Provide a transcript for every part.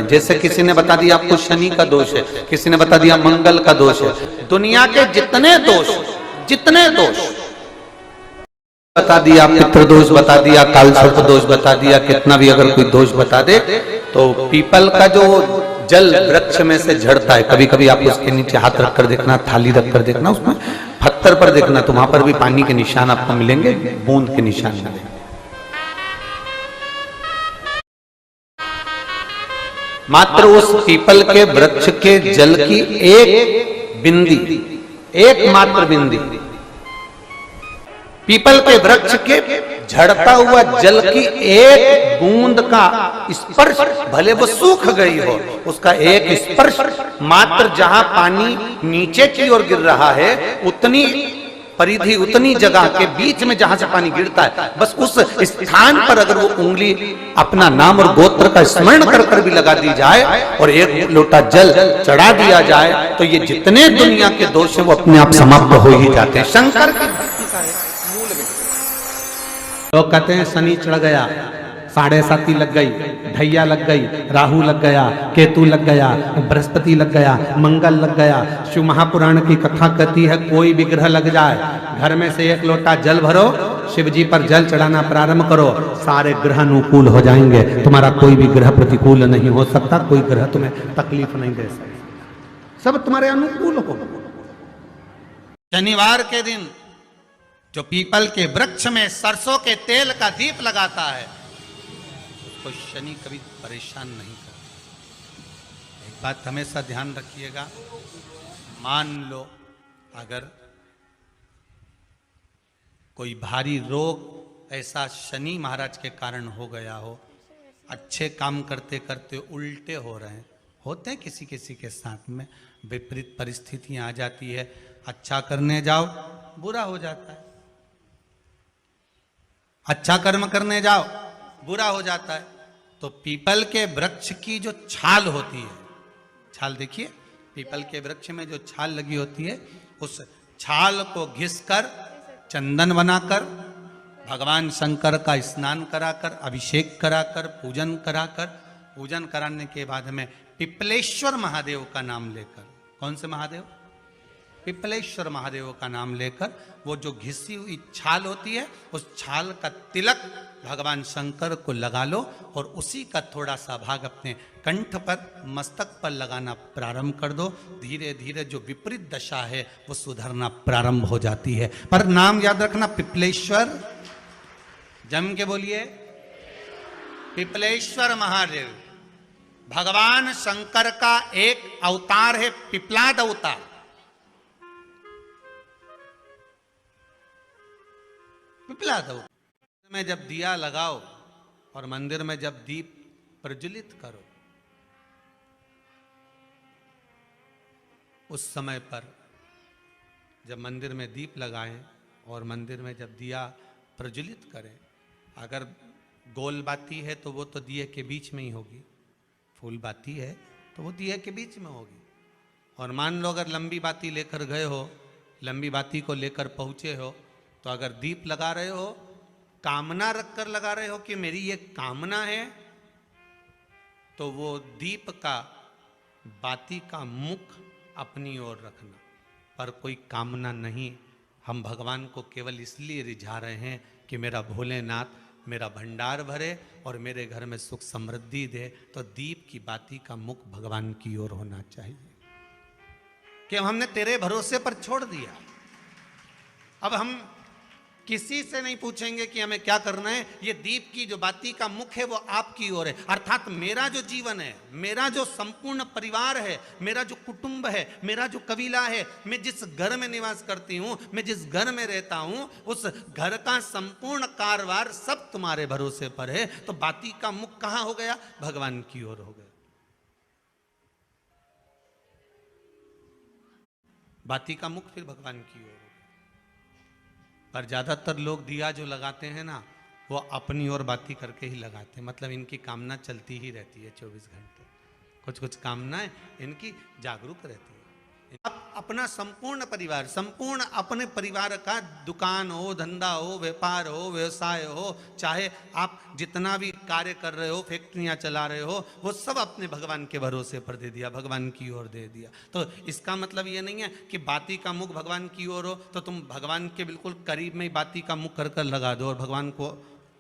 जैसे किसी ने बता दिया आपको शनि का दोष है, किसी ने बता दिया मंगल का दोष है। दुनिया के जितने दोष बता दिया, पितृदोष बता दिया, कालसर्प दोष बता दिया, कितना भी अगर कोई दोष बता दे तो पीपल का जो जल वृक्ष में से झड़ता है, कभी कभी आप उसके नीचे हाथ रखकर देखना, थाली रखकर देखना, उसमें पत्थर पर देखना तो वहां पर भी पानी के निशान आपको मिलेंगे, बूंद के निशान मिलेंगे। मात्र उस पीपल के वृक्ष के जल की एक बिंदी, एकमात्र बिंदी, पीपल के वृक्ष के झड़ता हुआ जल की एक बूंद का स्पर्श, भले वो सूख गई हो, उसका एक स्पर्श मात्र जहां पानी नीचे की ओर गिर रहा है उतनी परिधि, उतनी जगह के बीच में जहां से पानी गिरता है, बस उस स्थान पर अगर वो उंगली अपना नाम और गोत्र का स्मरण कर कर भी लगा दी जाए और एक लोटा जल चढ़ा दिया जाए तो ये जितने दुनिया के दोष है वो अपने आप समाप्त हो ही जाते हैं। शंकर की भक्ति का मूल में लोग कहते हैं शनि चढ़ गया, 7.5 लग गई, ढैया लग गई, राहु लग गया, केतु लग गया, बृहस्पति लग गया, मंगल लग गया। शिव महापुराण की कथा कहती है कोई भी ग्रह लग जाए, घर में से एक लोटा जल भरो, शिव जी पर जल चढ़ाना प्रारंभ करो, सारे ग्रह अनुकूल हो जाएंगे। तुम्हारा कोई भी ग्रह प्रतिकूल नहीं हो सकता, कोई ग्रह तुम्हें तकलीफ नहीं दे सकता, सब तुम्हारे अनुकूल हो। शनिवार के दिन जो पीपल के वृक्ष में सरसों के तेल का दीप लगाता है तो शनि कभी परेशान नहीं करता। एक बात हमेशा ध्यान रखिएगा, मान लो अगर कोई भारी रोग ऐसा शनि महाराज के कारण हो गया हो, अच्छे काम करते करते उल्टे हो रहे हैं, होते हैं किसी किसी के साथ में, विपरीत परिस्थितियां आ जाती है, अच्छा करने जाओ बुरा हो जाता है, अच्छा कर्म करने जाओ बुरा हो जाता है। तो पीपल के वृक्ष की जो छाल होती है, छाल देखिए, पीपल के वृक्ष में जो छाल लगी होती है, उस छाल को घिसकर चंदन बनाकर भगवान शंकर का स्नान कराकर, अभिषेक कराकर, पूजन कराकर, पूजन कराने के बाद में पिपलेश्वर महादेव का नाम लेकर, कौन से महादेव? पिपलेश्वर महादेव का नाम लेकर वो जो घिसी हुई छाल होती है उस छाल का तिलक भगवान शंकर को लगा लो और उसी का थोड़ा सा भाग अपने कंठ पर, मस्तक पर लगाना प्रारंभ कर दो। धीरे धीरे जो विपरीत दशा है वो सुधरना प्रारंभ हो जाती है। पर नाम याद रखना, पिपलेश्वर, जम के बोलिए, पिपलेश्वर महादेव भगवान शंकर का एक अवतार है, पिपलाद अवतार। पिपलाद में जब दिया लगाओ और मंदिर में जब दीप प्रज्वलित करो, उस समय पर जब मंदिर में दीप लगाएं और मंदिर में जब दिया प्रज्वलित करें, अगर गोल बाती है तो वो तो दिए के बीच में ही होगी, फूल बाती है तो वो दिए के बीच में होगी। और मान लो अगर लंबी बाती लेकर गए हो, लंबी बाती को लेकर पहुंचे हो, तो अगर दीप लगा रहे हो, कामना रखकर लगा रहे हो कि मेरी ये कामना है, तो वो दीप का, बाती का मुख अपनी ओर रखना, पर कोई कामना नहीं। हम भगवान को केवल इसलिए रिझा रहे हैं कि मेरा भोलेनाथ मेरा भंडार भरे और मेरे घर में सुख समृद्धि दे। तो दीप की बाती का मुख भगवान की ओर होना चाहिए कि हमने तेरे भरोसे पर छोड़ दिया। अब हम किसी से नहीं पूछेंगे कि हमें क्या करना है, ये दीप की जो बाती का मुख है वो आपकी ओर है। अर्थात मेरा जो जीवन है, मेरा जो संपूर्ण परिवार है, मेरा जो कुटुंब है, मेरा जो कबीला है, मैं जिस घर में निवास करती हूँ, मैं जिस घर में रहता हूँ, उस घर का संपूर्ण कारभार सब तुम्हारे भरोसे पर है। तो बाती का मुख कहाँ हो गया? भगवान की ओर हो गया। बाती का मुख फिर भगवान की ओर। पर ज्यादातर लोग दिया जो लगाते हैं ना, वो अपनी ओर बाती करके ही लगाते हैं। मतलब इनकी कामना चलती ही रहती है 24 घंटे, कुछ कुछ कामनाएं इनकी जागरूक रहती है। आप अपना संपूर्ण परिवार, संपूर्ण अपने परिवार का, दुकान हो, धंधा हो, व्यापार हो, व्यवसाय हो, चाहे आप जितना भी कार्य कर रहे हो, फैक्ट्रियां चला रहे हो, वो सब अपने भगवान के भरोसे पर दे दिया, भगवान की ओर दे दिया। तो इसका मतलब ये नहीं है कि बाती का मुख भगवान की ओर हो तो तुम भगवान के बिल्कुल करीब में ही बाती का मुख कर लगा दो और भगवान को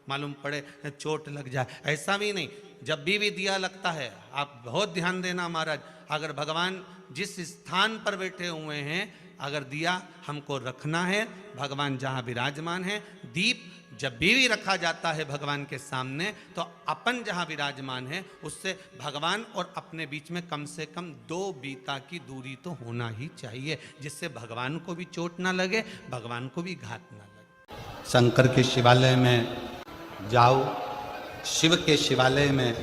मालूम पड़े चोट लग जाए, ऐसा भी नहीं। जब भी दिया लगता है, आप बहुत ध्यान देना महाराज, अगर भगवान जिस स्थान पर बैठे हुए हैं, अगर दिया हमको रखना है, भगवान जहाँ विराजमान है, दीप जब भी रखा जाता है भगवान के सामने, तो अपन जहाँ विराजमान है उससे भगवान और अपने बीच में कम से कम 2 बीता की दूरी तो होना ही चाहिए, जिससे भगवान को भी चोट ना लगे, भगवान को भी घात ना लगे। शंकर के शिवालय में जाओ, शिव के शिवालय में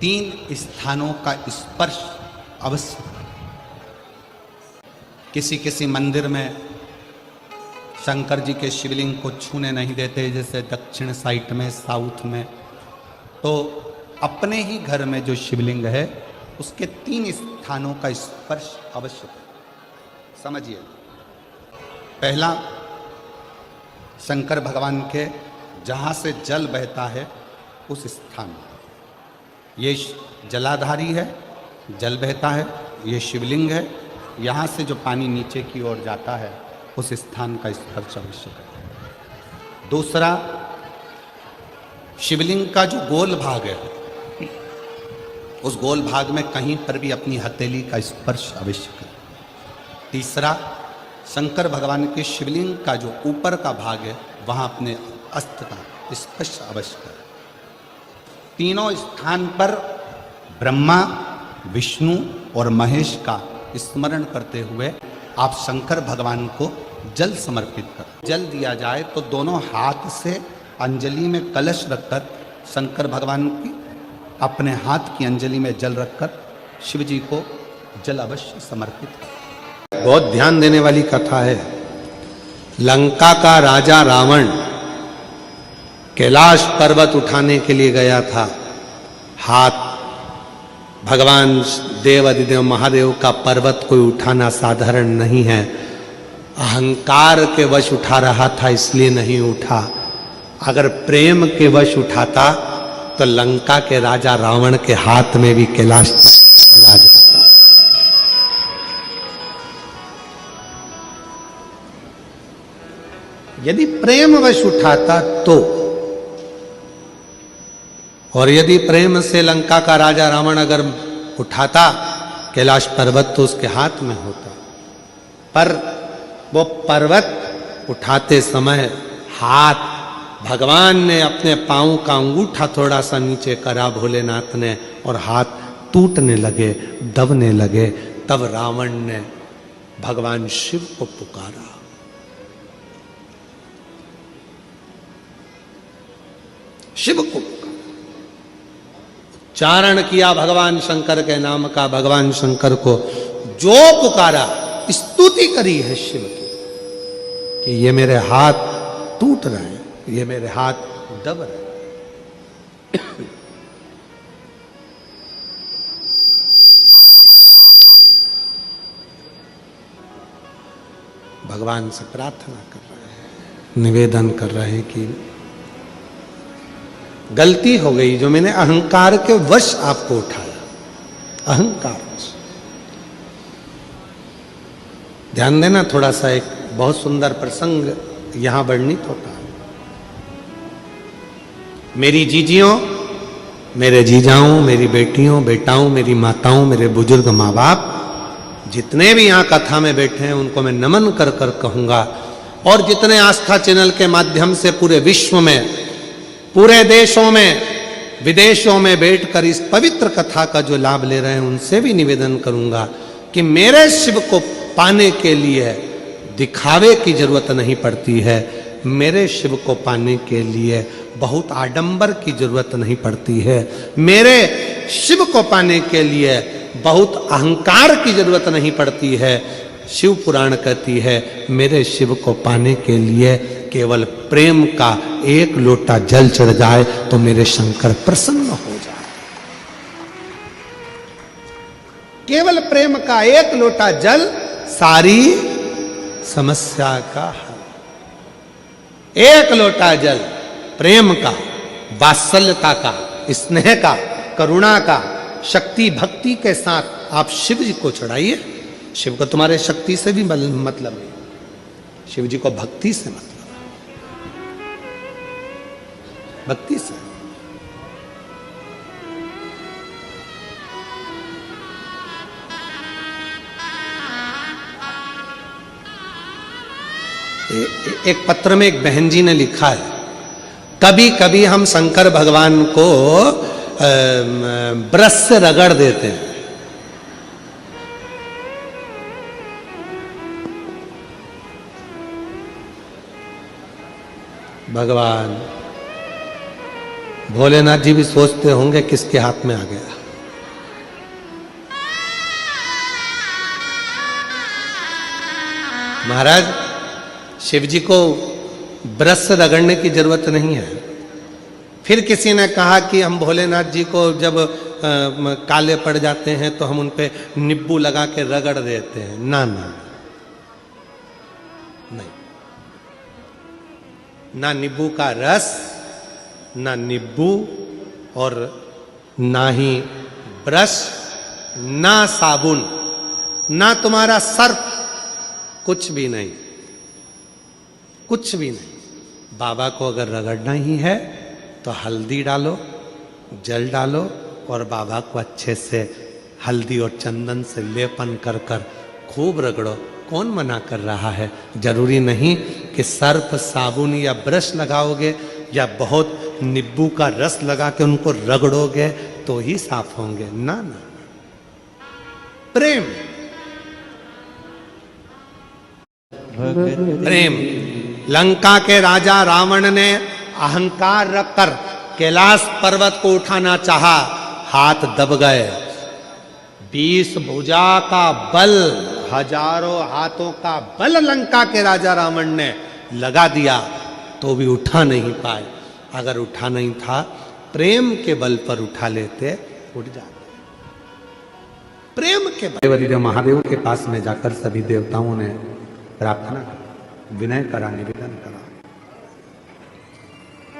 3 स्थानों का स्पर्श अवश्य। किसी किसी मंदिर में शंकर जी के शिवलिंग को छूने नहीं देते, जैसे दक्षिण साइड में, साउथ में। तो अपने ही घर में जो शिवलिंग है उसके 3 स्थानों का स्पर्श अवश्य समझिए। पहला, शंकर भगवान के जहाँ से जल बहता है उस स्थान, ये जलाधारी है, जल बहता है, ये शिवलिंग है, यहाँ से जो पानी नीचे की ओर जाता है उस स्थान का स्पर्श अवश्य करें। दूसरा, शिवलिंग का जो गोल भाग है उस गोल भाग में कहीं पर भी अपनी हथेली का स्पर्श अवश्य करें। तीसरा, शंकर भगवान के शिवलिंग का जो ऊपर का भाग है वहाँ अपने अस्त्र का स्पर्श अवश्य करें। तीनों स्थान पर ब्रह्मा, विष्णु और महेश का स्मरण करते हुए आप शंकर भगवान को जल समर्पित करें। जल दिया जाए तो दोनों हाथ से अंजलि में कलश रखकर शंकर भगवान की अपने हाथ की अंजलि में जल रखकर शिव जी को जल अवश्य समर्पित करें। बहुत ध्यान देने वाली कथा है। लंका का राजा रावण कैलाश पर्वत उठाने के लिए गया था। हाथ भगवान देव अधिदेव महादेव का पर्वत कोई उठाना साधारण नहीं है। अहंकार के वश उठा रहा था इसलिए नहीं उठा। अगर प्रेम के वश उठाता तो लंका के राजा रावण के हाथ में भी कैलाश चला जाता। यदि प्रेम वश उठाता तो, और यदि प्रेम से लंका का राजा रावण अगर उठाता कैलाश पर्वत तो उसके हाथ में होता। पर वो पर्वत उठाते समय हाथ भगवान ने अपने पांव का अंगूठा थोड़ा सा नीचे करा भोलेनाथ ने, और हाथ टूटने लगे, दबने लगे। तब रावण ने भगवान शिव को पुकारा। शिव को चारण किया भगवान शंकर के नाम का। भगवान शंकर को जो पुकारा, स्तुति करी है शिव की कि ये मेरे हाथ टूट रहे हैं, ये मेरे हाथ दब रहे हैं। भगवान से प्रार्थना कर रहे हैं, निवेदन कर रहे हैं कि गलती हो गई जो मैंने अहंकार के वश आपको उठाया, अहंकार वश। ध्यान देना थोड़ा सा, एक बहुत सुंदर प्रसंग यहां वर्णित होता है। मेरी जीजियों, मेरे जीजाओं, मेरी बेटियों, बेटाओं, मेरी माताओं, मेरे बुजुर्ग माँ बाप, जितने भी यहाँ कथा में बैठे हैं उनको मैं नमन कर कर कहूंगा। और जितने आस्था चैनल के माध्यम से पूरे विश्व में, पूरे देशों में, विदेशों में बैठकर इस पवित्र कथा का जो लाभ ले रहे हैं उनसे भी निवेदन करूंगा कि मेरे शिव को पाने के लिए दिखावे की जरूरत नहीं पड़ती है। मेरे शिव को पाने के लिए बहुत आडंबर की जरूरत नहीं पड़ती है। मेरे शिव को पाने के लिए बहुत अहंकार की जरूरत नहीं पड़ती है। शिव पुराण कहती है मेरे शिव को पाने के लिए केवल प्रेम का एक लोटा जल चढ़ जाए तो मेरे शंकर प्रसन्न हो जाए। केवल प्रेम का एक लोटा जल सारी समस्या का हल। एक लोटा जल प्रेम का, वात्सल्यता का, स्नेह का, करुणा का, शक्ति भक्ति के साथ आप शिव जी को चढ़ाइए। शिव को तुम्हारे शक्ति से भी मतलब नहीं, शिव जी को भक्ति से मतलब है, भक्ति से। एक पत्र में एक बहन जी ने लिखा है, कभी कभी हम शंकर भगवान को ब्रश से रगड़ देते हैं। भगवान भोलेनाथ जी भी सोचते होंगे किसके हाथ में आ गया। महाराज शिव जी को ब्रश से रगड़ने की जरूरत नहीं है। फिर किसी ने कहा कि हम भोलेनाथ जी को जब काले पड़ जाते हैं तो हम उन पे नींबू लगा के रगड़ देते हैं। ना ना नहीं, ना नींबू का रस, ना नींबू, और ना ही ब्रश, ना साबुन, ना तुम्हारा सर्फ, कुछ भी नहीं, कुछ भी नहीं। बाबा को अगर रगड़ना ही है तो हल्दी डालो, जल डालो और बाबा को अच्छे से हल्दी और चंदन से लेपन कर कर खूब रगड़ो। कौन मना कर रहा है? जरूरी नहीं कि सर्फ, साबुन या ब्रश लगाओगे या बहुत नींबू का रस लगा के उनको रगड़ोगे तो ही साफ होंगे। ना ना, प्रेम प्रेम। लंका के राजा रावण ने अहंकार रखकर कैलाश पर्वत को उठाना चाहा, हाथ दब गए। 20 भुजा का बल, हजारों हाथों का बल लंका के राजा रावण ने लगा दिया तो भी उठा नहीं पाए। अगर उठा नहीं था, प्रेम के बल पर उठा लेते, उठ जाते। प्रेम के बल। महादेव के पास में जाकर सभी देवताओं ने प्रार्थना करा, विनय करा, निवेदन करा।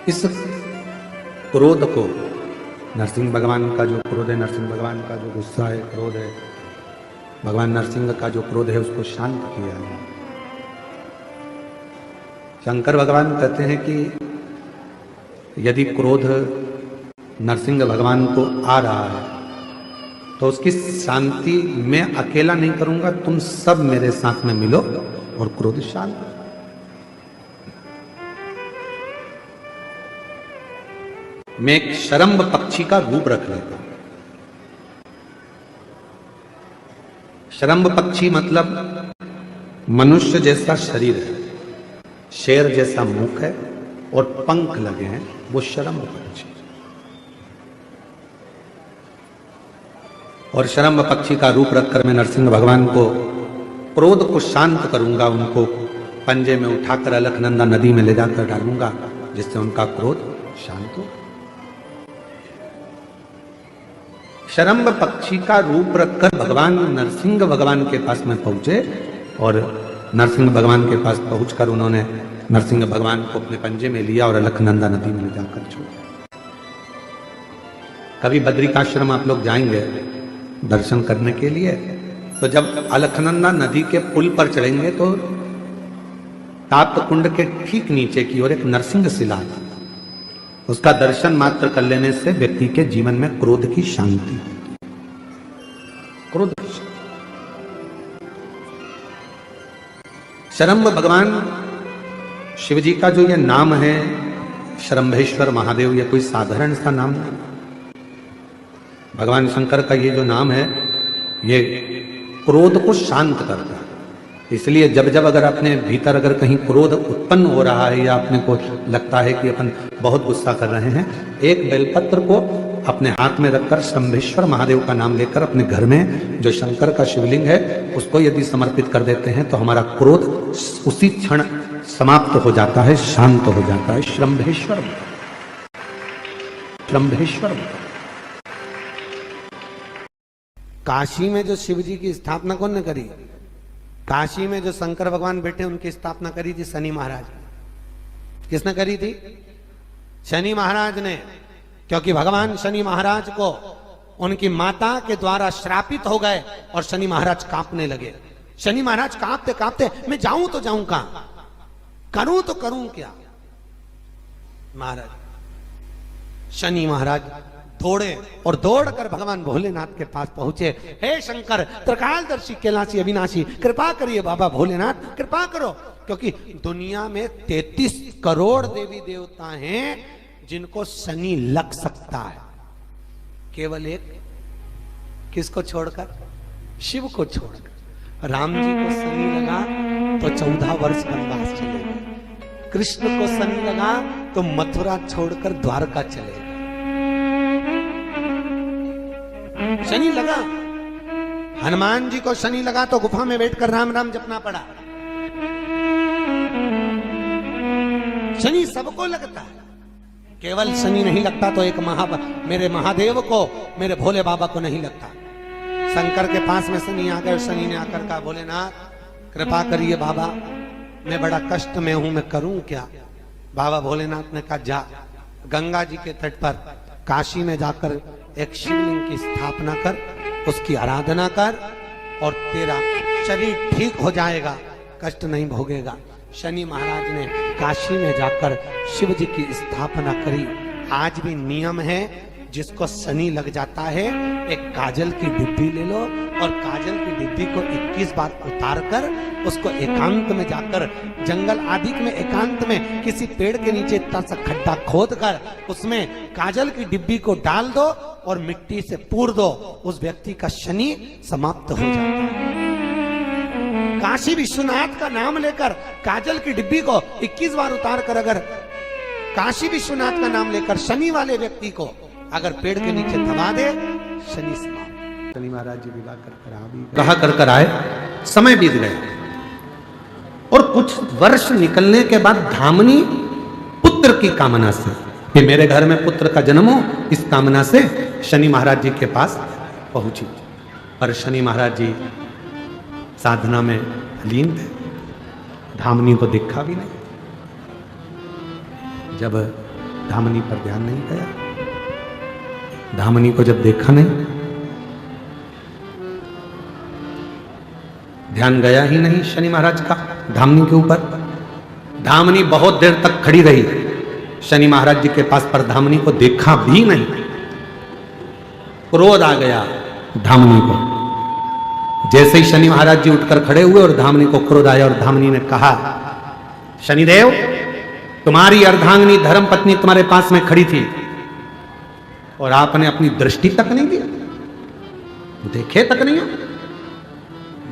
इस क्रोध को, नरसिंह भगवान का जो क्रोध है, नरसिंह भगवान का जो गुस्सा है, क्रोध है, भगवान नरसिंह का जो क्रोध है उसको शांत किया है। शंकर भगवान कहते हैं कि यदि क्रोध नरसिंह भगवान को आ रहा है तो उसकी शांति मैं अकेला नहीं करूंगा, तुम सब मेरे साथ में मिलो और क्रोध शांत। मैं एक शरम्भ पक्षी का रूप रख लेता हूं। शरम्भ पक्षी मतलब मनुष्य जैसा शरीर है, शेर जैसा मुख है और पंख लगे हैं, वो शरम्भ पक्षी। और शरम्भ पक्षी का रूप रखकर मैं नरसिंह भगवान को क्रोध को शांत करूंगा, उनको पंजे में उठाकर अलकनंदा नदी में ले जाकर डालूंगा, जिससे उनका क्रोध शांत हो। शरम्भ पक्षी का रूप रखकर भगवान नरसिंह भगवान के पास में पहुंचे और नरसिंह भगवान के पास पहुंचकर उन्होंने नरसिंह भगवान को अपने पंजे में लिया और अलकनंदा नदी में ले जाकर छोड़ा। कभी बद्रिकाश्रम आप लोग जाएंगे दर्शन करने के लिए, तो जब अलकनंदा नदी के पुल पर चढ़ेंगे तो ताप्त कुंड के ठीक नीचे की ओर एक नरसिंह शिला है। उसका दर्शन मात्र कर लेने से व्यक्ति के जीवन में क्रोध की शांति, क्रोध की शांति। शरम्भ भगवान शिव जी का जो ये नाम है शरम्भेश्वर महादेव, ये कोई साधारण सा नाम नहीं। भगवान शंकर का ये जो नाम है ये क्रोध को शांत करता है। इसलिए जब जब अगर अपने भीतर अगर कहीं क्रोध उत्पन्न हो रहा है या अपने को लगता है कि अपन बहुत गुस्सा कर रहे हैं, एक बेलपत्र को अपने हाथ में रखकर शंभेश्वर महादेव का नाम लेकर अपने घर में जो शंकर का शिवलिंग है उसको यदि समर्पित कर देते हैं तो हमारा क्रोध उसी क्षण समाप्त हो जाता है, शांत हो जाता है। शंभेश्वर, शंभेश्वर। काशी में जो शिव जी की स्थापना कौन ने करी? काशी में जो शंकर भगवान बैठे उनकी स्थापना करी थी शनि महाराज। किसने करी थी? शनि महाराज ने, क्योंकि भगवान शनि महाराज को उनकी माता के द्वारा श्रापित हो गए और शनि महाराज कांपने लगे। शनि महाराज कांपते कांपते, मैं जाऊं तो जाऊं कहां, करूं तो करूं क्या। महाराज शनि महाराज दौड़े और दौड़कर भगवान भोलेनाथ के पास पहुंचे। हे शंकर, त्रिकालदर्शी, कैलाशी, अविनाशी, कृपा करिए बाबा भोलेनाथ, कृपा करो। क्योंकि दुनिया में 33 करोड़ देवी देवता हैं जिनको शनि लग सकता है, केवल एक, किसको छोड़कर, शिव को छोड़कर। राम जी को शनि लगा तो 14 वर्ष वनवास चले गए। कृष्ण को शनि लगा तो मथुरा छोड़कर द्वारका चले गए। शनि लगा, हनुमान जी को शनि लगा तो गुफा में बैठकर राम राम जपना पड़ा। शनि सबको लगता है, केवल शनि नहीं लगता तो एक मेरे महादेव को, मेरे भोले बाबा को नहीं लगता। शंकर के पास में शनि आ गए। शनि ने आकर कहा, भोलेनाथ कृपा करिए बाबा, मैं बड़ा कष्ट में हूं, मैं करूं क्या। बाबा भोलेनाथ ने कहा, जा गंगा जी के तट पर काशी में जाकर एक शिवलिंग की स्थापना कर, उसकी आराधना कर और तेरा शरीर ठीक हो जाएगा, कष्ट नहीं भोगेगा। शनि महाराज ने काशी में जाकर शिव जी की स्थापना करी। आज भी नियम है, जिसको शनि लग जाता है एक काजल की डिब्बी ले लो और काजल की डिब्बी को 21 बार उतार कर उसको एकांत में जाकर, जंगल आदि में एकांत में किसी पेड़ के नीचे इतना सा खड्डा खोद कर उसमें काजल की डिब्बी को डाल दो और मिट्टी से पूर दो, उस व्यक्ति का शनि समाप्त हो जाता है। काशी विश्वनाथ का नाम लेकर काजल की डिब्बी को 21 बार उतार कर अगर काशी विश्वनाथ का नाम लेकर शनि वाले व्यक्ति को अगर पेड़ के नीचे दबा दे, शनि समाप्त। शनि महाराज जी विवाह कर आए, समय बीत गए और कुछ वर्ष निकलने के बाद धामनी पुत्र की कामना से कि मेरे घर में पुत्र का जन्म हो, इस कामना से शनि महाराज जी के पास पहुंची। पर शनि महाराज जी साधना में लीन थे, धामनी को देखा भी नहीं। जब धामनी पर ध्यान नहीं गया, धामनी को जब देखा नहीं, ध्यान गया ही नहीं शनि महाराज का धामनी के ऊपर। धामनी बहुत देर तक खड़ी रही शनि महाराज जी के पास, पर धामनी को देखा भी नहीं। क्रोध आ गया धामनी को। जैसे ही शनि महाराज जी उठकर खड़े हुए और धामनी को क्रोध आया और धामनी ने कहा, शनिदेव, तुम्हारी अर्धांगिनी धर्म पत्नी तुम्हारे पास में खड़ी थी और आपने अपनी दृष्टि तक नहीं दी, देखे तक नहीं हो।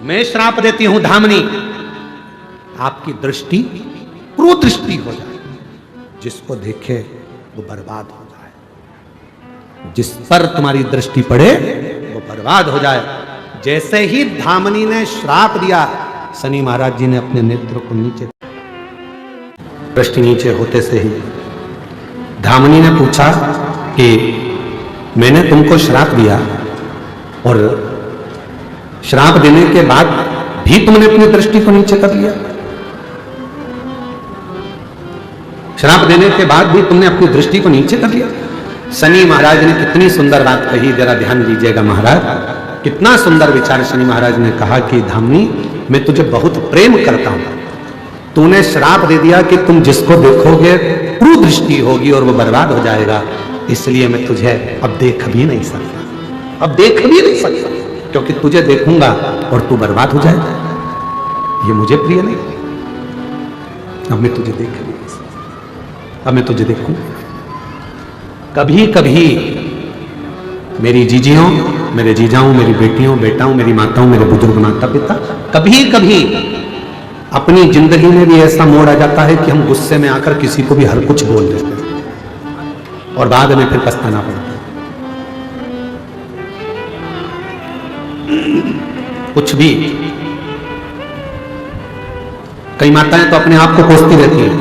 मैं श्राप देती हूं धामनी, आपकी दृष्टि कुदृष्टि हो जाए, जिसको देखे वो बर्बाद हो जाए, जिस पर तुम्हारी दृष्टि पड़े वो बर्बाद हो जाए। जैसे ही धामनी ने श्राप दिया, शनि महाराज जी ने अपने नेत्र को नीचे, दृष्टि नीचे होते से ही धामनी ने पूछा कि मैंने तुमको श्राप दिया और श्राप देने के बाद भी तुमने अपनी दृष्टि को नीचे कर लिया, श्राप देने के बाद भी तुमने अपनी दृष्टि को नीचे कर लिया। शनि महाराज ने कितनी सुंदर बात कही, जरा ध्यान दीजिएगा महाराज, कितना सुंदर विचार। शनि महाराज ने कहा कि धामनी, मैं तुझे बहुत प्रेम करता हूं, तूने श्राप दे दिया कि तुम जिसको देखोगे कुदृष्टि होगी और वो बर्बाद हो जाएगा, इसलिए मैं तुझे अब देख भी नहीं सकता, अब देख भी नहीं सकता, क्योंकि तुझे देखूंगा और तू बर्बाद हो जाएगा, ये मुझे प्रिय नहीं। अब मैं तुझे देख भी नहीं सकता, अब मैं तुझे देखूंगा। कभी कभी मेरी जीजियों, मेरे जीजाओं, मेरी बेटियों, बेटाओं, मेरी माताओं, मेरे बुजुर्ग माता पिता, कभी कभी अपनी जिंदगी में भी ऐसा मोड़ आ जाता है कि हम गुस्से में आकर किसी को भी हर कुछ बोल देते हैं और बाद में फिर पछताना पड़ता है। कुछ भी, कई माताएं तो अपने आप को कोसती रहती हैं।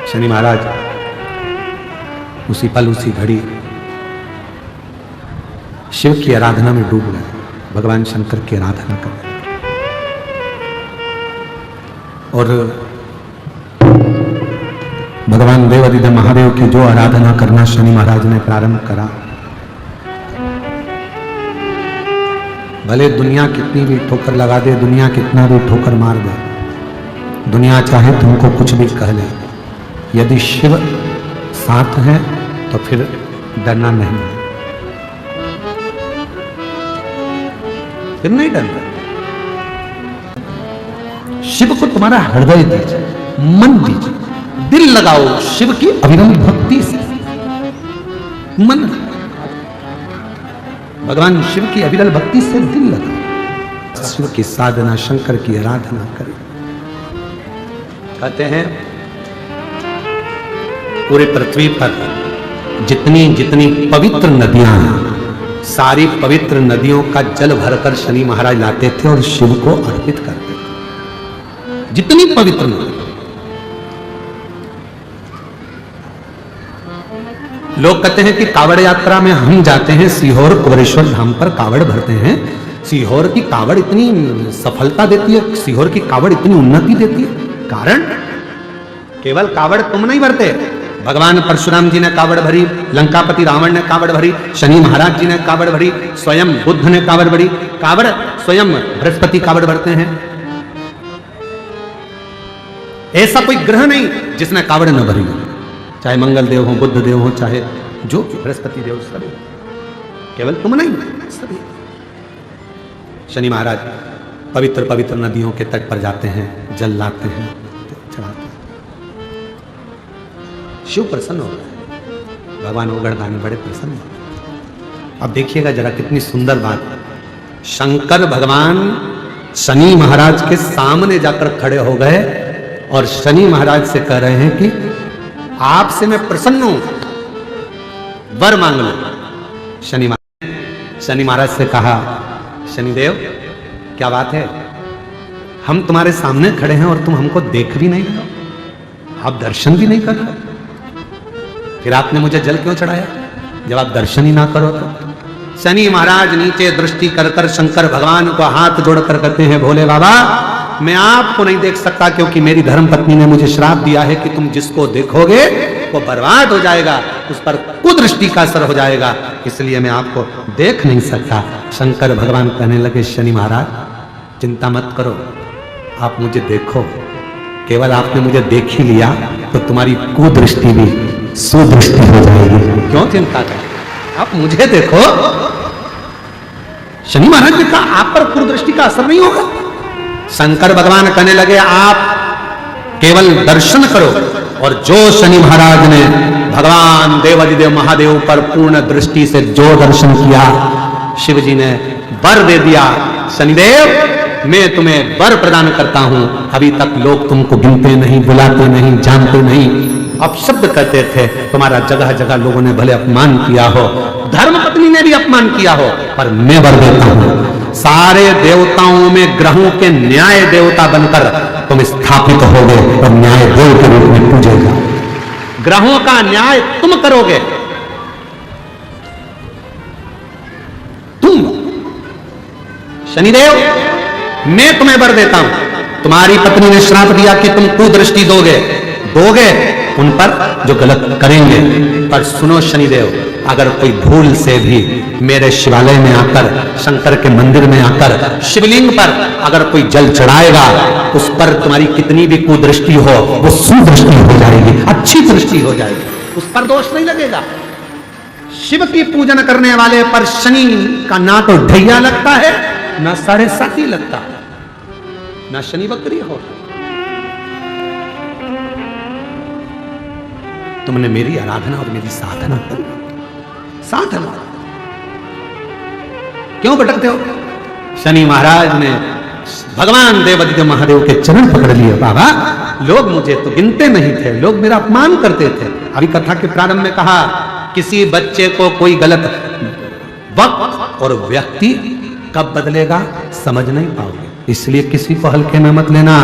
शनि महाराज उसी पल उसी घड़ी शिव की आराधना में डूब गए, भगवान शंकर की आराधना कर रहे और भगवान देवादिदेव महादेव की जो आराधना करना शनि महाराज ने प्रारंभ करा, भले दुनिया कितनी भी ठोकर लगा दे, दुनिया कितना भी ठोकर मार दे, दुनिया चाहे तुमको कुछ भी कह ले, यदि शिव साथ है तो फिर डरना नहीं है, फिर नहीं डरना। शिव को तुम्हारा हृदय दीजिए, मन दीजिए, दिल लगाओ शिव की अविरल भक्ति से, मन भगवान शिव की अविरल भक्ति से दिल लगाओ, शिव की साधना, शंकर की आराधना करें। कहते हैं पूरे पृथ्वी पर जितनी जितनी पवित्र नदियां हैं, सारी पवित्र नदियों का जल भरकर शनि महाराज लाते थे और शिव को अर्पित करते थे। जितनी पवित्र नदी, लोग कहते हैं कि कावड़ यात्रा में हम जाते हैं सीहोर कुबरेश्वर धाम पर कावड़ भरते हैं, सीहोर की कावड़ इतनी सफलता देती है, सीहोर की कावड़ इतनी उन्नति देती है। कारण केवल कावड़ तुम नहीं भरते, भगवान परशुराम जी ने कावड़ भरी, लंकापति रावण ने कावड़ भरी, शनि महाराज जी ने कावड़ भरी, स्वयं बुद्ध ने कावड़ भरी, कावड़ स्वयं बृहस्पति कावड़ भरते हैं। ऐसा कोई ग्रह नहीं जिसने कावड़ न भरी हो, चाहे मंगल देव हो, बुद्ध देव हो, चाहे जो बृहस्पति देव, सभी, केवल तुम नहीं, सभी। शनि महाराज पवित्र पवित्र नदियों के तट पर जाते हैं, जल लाते हैं, चढ़ाते हैं, शिव प्रसन्न हो रहा है, भगवान ओगड़दानी बड़े प्रसन्न हो रहे हैं। अब देखिएगा जरा कितनी सुंदर बात, शंकर भगवान शनि महाराज के सामने जाकर खड़े हो गए और शनि महाराज से कह रहे हैं कि आपसे मैं प्रसन्न हूं, वर मांग लो। शनि महाराज से कहा, शनिदेव क्या बात है, हम तुम्हारे सामने खड़े हैं और तुम हमको देख भी नहीं रहे हो, आप दर्शन भी नहीं कर रहे, फिर आपने मुझे जल क्यों चढ़ाया जब आप दर्शन ही ना करो तो? शनि महाराज नीचे दृष्टि कर कर शंकर भगवान को हाथ जोड़कर कहते हैं, भोले बाबा मैं आपको नहीं देख सकता क्योंकि मेरी धर्मपत्नी ने मुझे श्राप दिया है कि तुम जिसको देखोगे वो बर्बाद हो जाएगा, उस पर कुदृष्टि का असर हो जाएगा, इसलिए मैं आपको देख नहीं सकता। शंकर भगवान कहने लगे, शनि महाराज चिंता मत करो, आप मुझे देखो, केवल आपने मुझे देख ही लिया तो तुम्हारी कुदृष्टि भी सुदृष्टि हो जाएगी, क्यों चिंता करें, आप मुझे देखो। शनि महाराज ने कहा आप पर कुदृष्टि का असर नहीं होगा। शंकर भगवान कहने लगे, आप केवल दर्शन करो, और जो शनि महाराज ने भगवान देवादिदेव महादेव पर पूर्ण दृष्टि से जो दर्शन किया, शिव जी ने वर दे दिया, शनिदेव मैं तुम्हें वर प्रदान करता हूं, अभी तक लोग तुमको गिनते नहीं, बुलाते नहीं, जानते नहीं, अपशब्द कहते थे, तुम्हारा जगह जगह लोगों ने भले अपमान किया हो, धर्मपत्नी ने भी अपमान किया हो, पर मैं वर देता हूं, सारे देवताओं में ग्रहों के न्याय देवता बनकर तुम स्थापित होगे और न्याय देव के रूप में पूजेगा, ग्रहों का न्याय तुम करोगे, तुम शनिदेव मैं तुम्हें वर देता हूं, तुम्हारी पत्नी ने श्राप दिया कि तुम कुदृष्टि दोगे उन पर जो गलत करेंगे, पर सुनो शनिदेव, अगर कोई भूल से भी मेरे शिवालय में आकर, शंकर के मंदिर में आकर शिवलिंग पर अगर कोई जल चढ़ाएगा, उस पर तुम्हारी कितनी भी कुदृष्टि हो वो सुदृष्टि हो जाएगी, अच्छी दृष्टि हो जाएगी, उस पर दोष नहीं लगेगा। शिव की पूजन करने वाले पर शनि का ना तो ढैया लगता है, ना 7.5 लगता है, ना शनि बकरी हो। तुमने मेरी आराधना और मेरी साधना करी, साधना क्यों भटकते हो? शनि महाराज ने भगवान देवादिदेव महादेव के चरण पकड़ लिए, बाबा लोग मुझे तो गिनते नहीं थे, लोग मेरा अपमान करते थे। अभी कथा के प्रारंभ में कहा, किसी बच्चे को कोई गलत वक्त और व्यक्ति कब बदलेगा समझ नहीं पाओगे, इसलिए किसी को हल्के में मत लेना।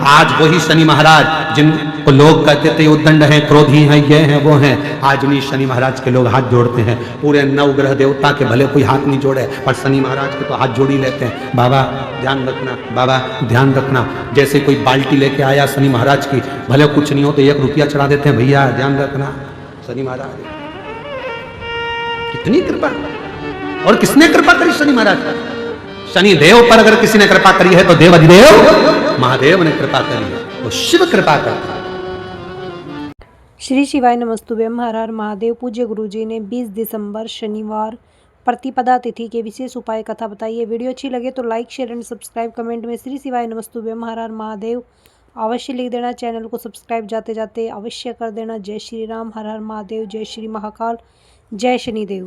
आज वही शनि महाराज जिनको तो लोग कहते थे उद्दंड हैं, क्रोधी हैं, ये हैं, वो हैं। आज नहीं, शनि महाराज के लोग हाथ जोड़ते हैं। पूरे 9 ग्रह देवता के भले कोई हाथ नहीं जोड़े, पर शनि महाराज के तो हाथ जोड़ ही लेते हैं। बाबा ध्यान रखना, बाबा ध्यान रखना। जैसे कोई बाल्टी लेके आया शनि महाराज की, भले कुछ नहीं हो तो 1 रुपया चढ़ा देते हैं, भैया ध्यान रखना। शनि महाराज कितनी कृपा, और किसने कृपा करी? शनि महाराज पर। शनि देव पर अगर किसी ने कृपा करी है तो देव अधिदेव महादेव ने कृपा करी है, तो शिव कृपा करता है। श्री शिवाय नमस्तुभ्यम। हर हर महादेव। पूज्य गुरुजी ने 20 दिसंबर शनिवार प्रतिपदा तिथि के विशेष उपाय कथा बताई है। वीडियो अच्छी लगे तो like, share and subscribe. Comment में श्री शिवाय नमस्तुभ्यम हर हर महादेव अवश्य लिख देना। चैनल को सब्सक्राइब जाते जाते अवश्य कर देना। जय श्री राम। हर हर महादेव। जय श्री महाकाल। जय शनिदेव।